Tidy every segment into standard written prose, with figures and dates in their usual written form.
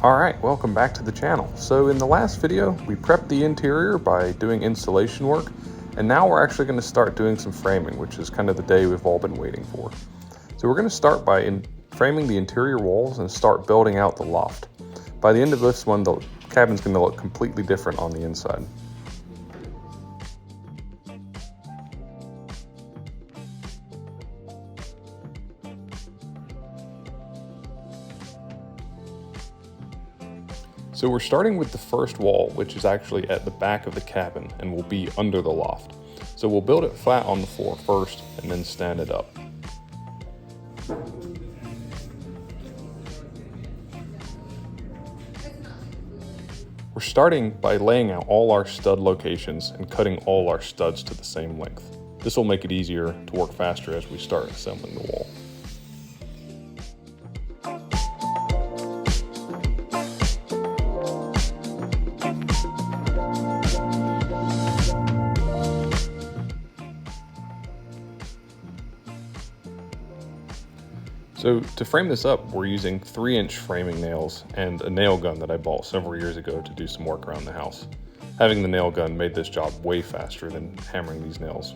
Alright, welcome back to the channel. So in the last video, we prepped the interior by doing installation work, and now we're actually going to start doing some framing, which is kind of the day we've all been waiting for. So we're going to start by framing the interior walls and start building out the loft. By the end of this one, the cabin's going to look completely different on the inside. So we're starting with the first wall, which is actually at the back of the cabin and will be under the loft. So we'll build it flat on the floor first and then stand it up. We're starting by laying out all our stud locations and cutting all our studs to the same length. This will make it easier to work faster as we start assembling the wall. So to frame this up, we're using 3-inch framing nails and a nail gun that I bought several years ago to do some work around the house. Having the nail gun made this job way faster than hammering these nails.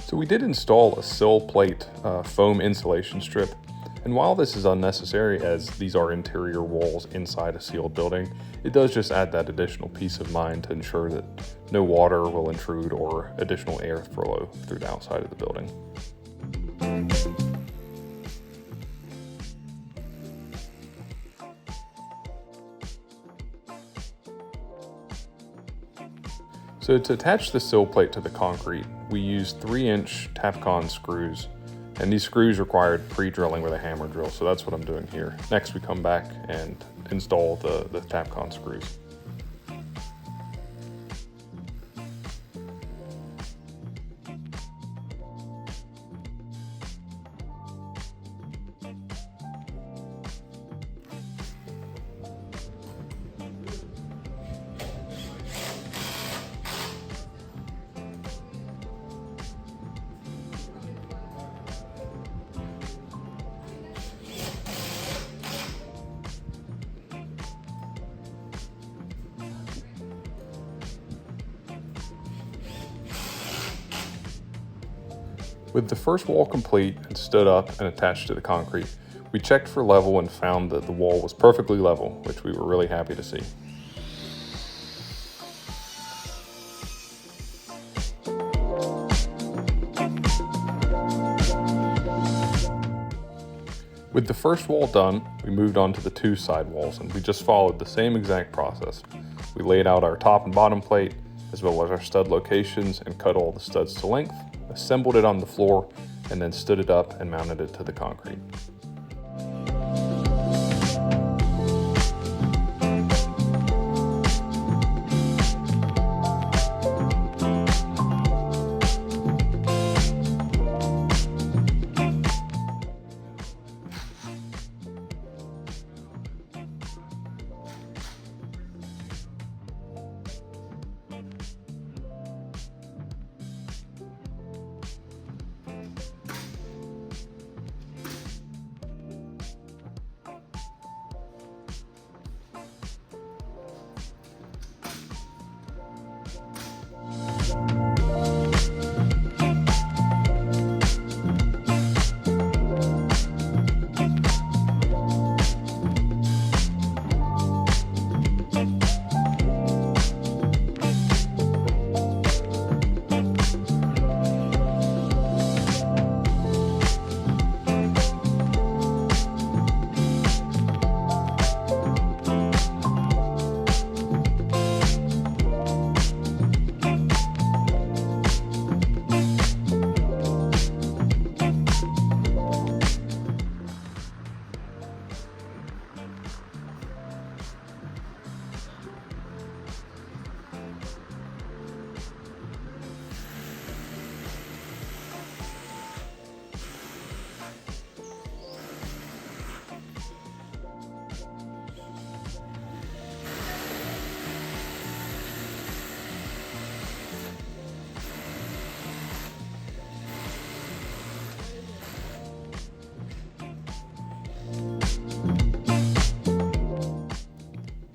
So we did install a sill plate foam insulation strip, and while this is unnecessary as these are interior walls inside a sealed building, it does just add that additional peace of mind to ensure that no water will intrude or additional air flow through the outside of the building. So to attach the sill plate to the concrete, we used 3-inch Tapcon screws, and these screws required pre-drilling with a hammer drill, so that's what I'm doing here. Next we come back and install the Tapcon screws. With the first wall complete and stood up and attached to the concrete, we checked for level and found that the wall was perfectly level, which we were really happy to see. With the first wall done, we moved on to the 2 side walls, and we just followed the same exact process. We laid out our top and bottom plate, as well as our stud locations, and cut all the studs to length, assembled it on the floor, and then stood it up and mounted it to the concrete.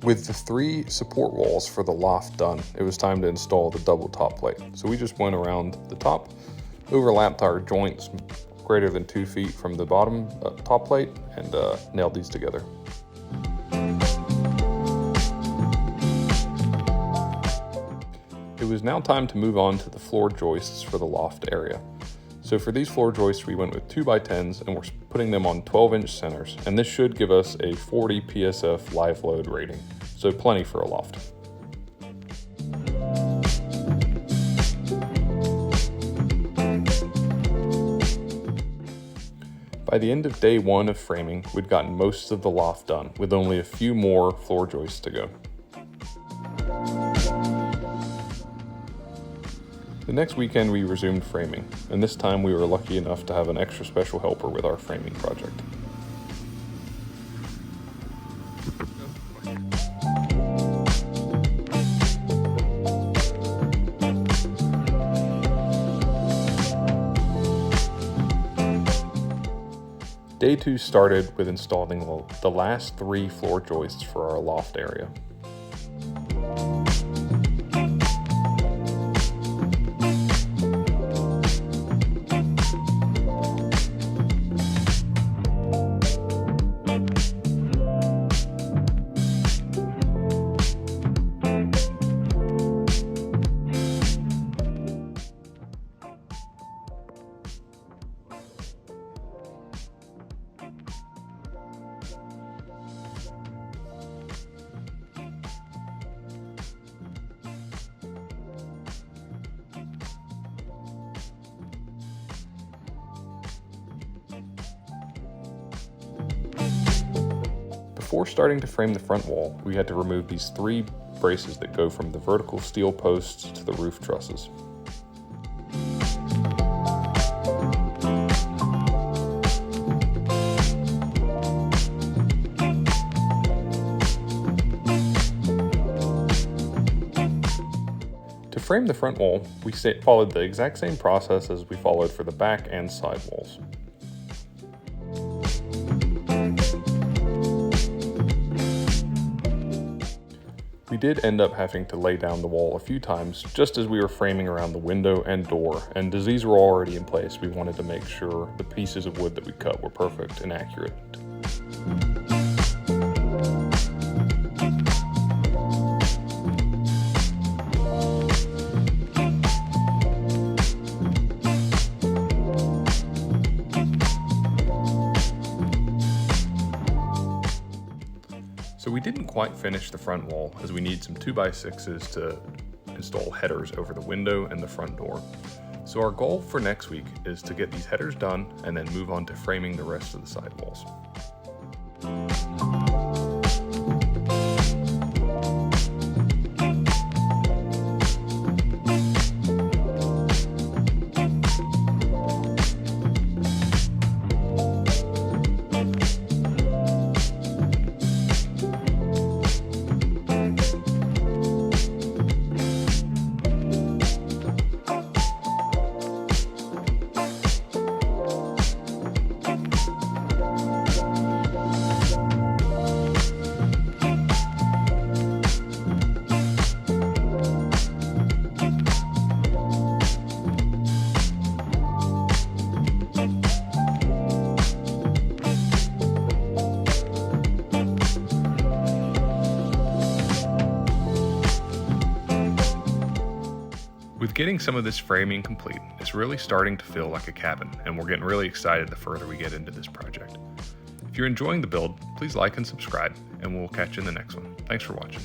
With the 3 support walls for the loft done, it was time to install the double top plate. So we just went around the top, overlapped our joints greater than 2 feet from the bottom top plate, and nailed these together. It was now time to move on to the floor joists for the loft area. So for these floor joists, we went with 2x10s and we're putting them on 12-inch centers, and this should give us a 40 PSF live load rating, so plenty for a loft. By the end of day 1 of framing, we'd gotten most of the loft done, with only a few more floor joists to go. The next weekend we resumed framing, and this time we were lucky enough to have an extra special helper with our framing project. Day 2 started with installing the last 3 floor joists for our loft area. Before starting to frame the front wall, we had to remove these 3 braces that go from the vertical steel posts to the roof trusses. To frame the front wall, we followed the exact same process as we followed for the back and side walls. We did end up having to lay down the wall a few times just as we were framing around the window and door, and as these were already in place, we wanted to make sure the pieces of wood that we cut were perfect and accurate. So we didn't quite finish the front wall as we need some 2x6s to install headers over the window and the front door. So our goal for next week is to get these headers done and then move on to framing the rest of the side walls. With getting some of this framing complete, it's really starting to feel like a cabin, and we're getting really excited the further we get into this project. If you're enjoying the build, please like and subscribe, and we'll catch you in the next one. Thanks for watching.